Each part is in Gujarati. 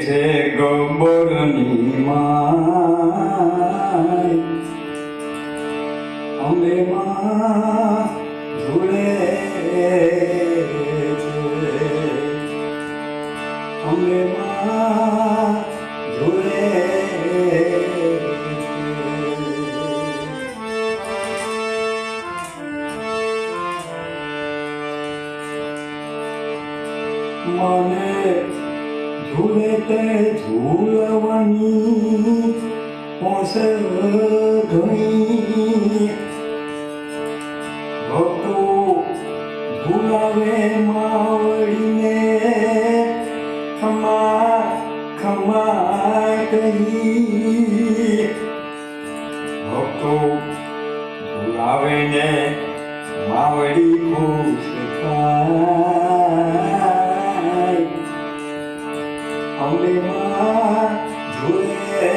છે ગબ્બરની માય, અંબે માં ઝૂલે છે, અંબે માં ઝૂલે મને ઝૂલે તે ઝૂલવાની પોસ ઘણી, ભક્તો ઝૂલાવે માવડીને ખમા ખમા કહી, ભક્તો ઝૂલાવે ને માવડી ખુશ થાય, અંબે માં ઝૂલે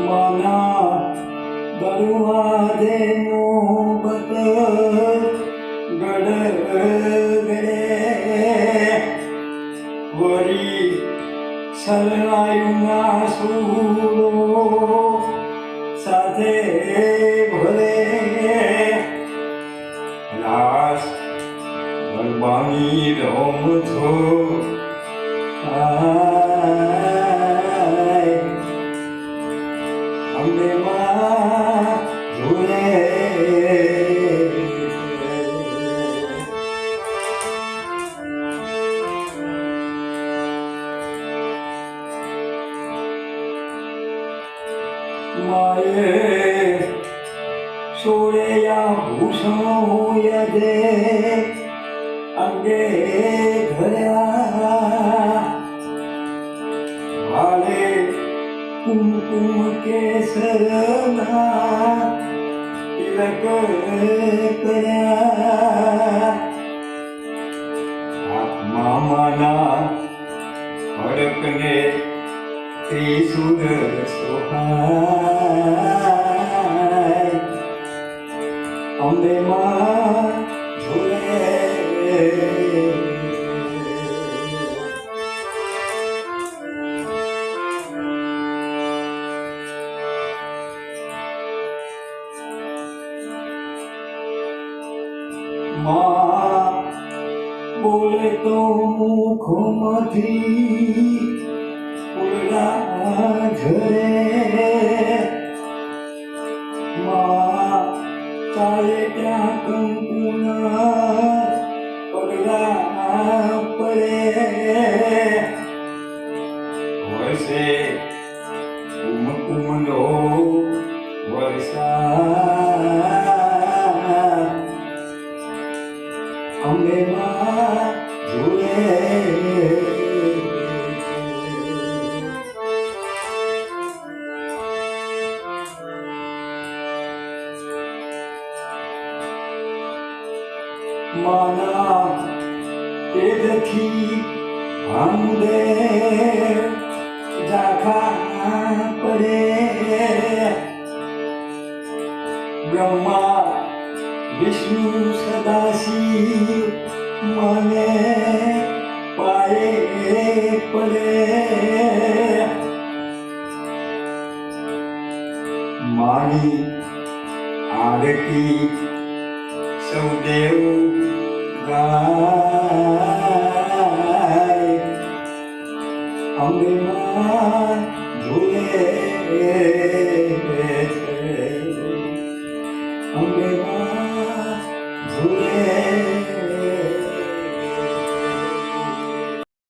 માના દરવાજે નો બત ગડગડે, વળી સલનાયુના સૂરો સાથે ભલે, રાસ ગરબાની રમતો થાય, અંબે માં ઝૂલે માએ સોળયા ભૂષણો દે અંગે ધર્યા, વાલે કુમકુમ કેસરના તિલક કર્યા, મામાના ખડકને ત્રિશુલ સોહાય, અંબે માં ઝૂલે માં બોલે તો મુખમાંથી ફૂલડા ઝરે, માં ચાલે ત્યાં કંકુના પગલા પડે, વર્ષે કુમકુમનો વરસાદ, અંબે માં ઝૂલે માના તેજથી ભાંગે ઝાંખા પડે, બ્રહ્મા વિષ્ણુ સદાશિવ મને પાયે પડે, માની આરતી સૌ દેવ ગાય, અંબે માં ઝૂલે